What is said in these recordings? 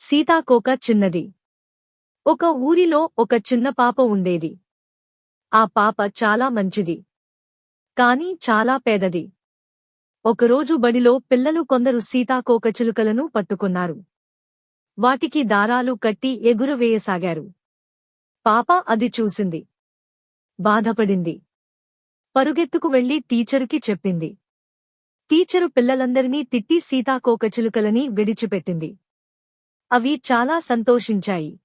సీతాకోక చిన్నది. ఒక ఊరిలో ఒక చిన్న పాప ఉండేది. ఆ పాప చాలా మంచిది. కాని చాలా పేదది. ఒకరోజు బడిలో పిల్లలు కొందరు సీతాకోకచిలుకలను పట్టుకున్నారు. వాటికి దారాలు కట్టి ఎగురవేయసాగారు. పాప అది చూసింది. బాధపడింది. పరుగెత్తుకు వెళ్లి టీచరుకి చెప్పింది. టీచరు పిల్లలందరినీ తిట్టి సీతాకోకచిలుకలని విడిచిపెట్టింది. అవి చాలా సంతోషించాయి.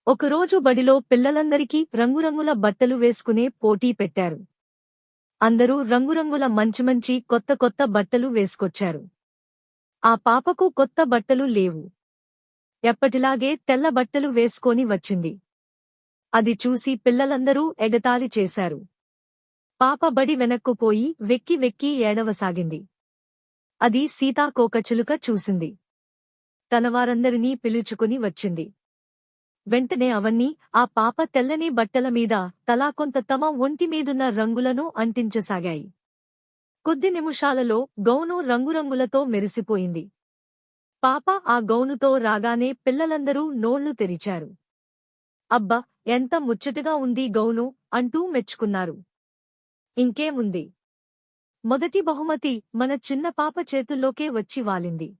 ఒకరోజు బడిలో పిల్లలందరికీ రంగురంగుల బట్టలు వేసుకునే పోటీ పెట్టారు. అందరూ రంగురంగుల మంచి కొత్త కొత్త బట్టలు వేసుకొచ్చారు. ఆ పాపకు కొత్త బట్టలు లేవు. ఎప్పటిలాగే తెల్ల బట్టలు వేసుకొని వచ్చింది. అది చూసి పిల్లలందరూ ఎగతాళి చేశారు. పాప బడి వెనక్కుపోయి వెక్కి వెక్కి ఏడవసాగింది. అది సీతాకోకచిలుక చూసింది. తనవారందరినీ పిలుచుకుని వచ్చింది. వెంటనే అవన్నీ ఆ పాప తెల్లని బట్టల మీద తలా కొంత తమ ఒంటిమీదున్న రంగులను అంటించసాగాయి. కొద్ది నిమిషాలలో గౌను రంగురంగులతో మెరిసిపోయింది. పాప ఆ గౌనుతో రాగానే పిల్లలందరూ నోళ్లు తెరిచారు. అబ్బ, ఎంత ముచ్చటగా ఉంది గౌను అంటూ మెచ్చుకున్నారు. ఇంకేముంది, మొదటి బహుమతి మన చిన్న పాప చేతుల్లోకే వచ్చి వాలింది.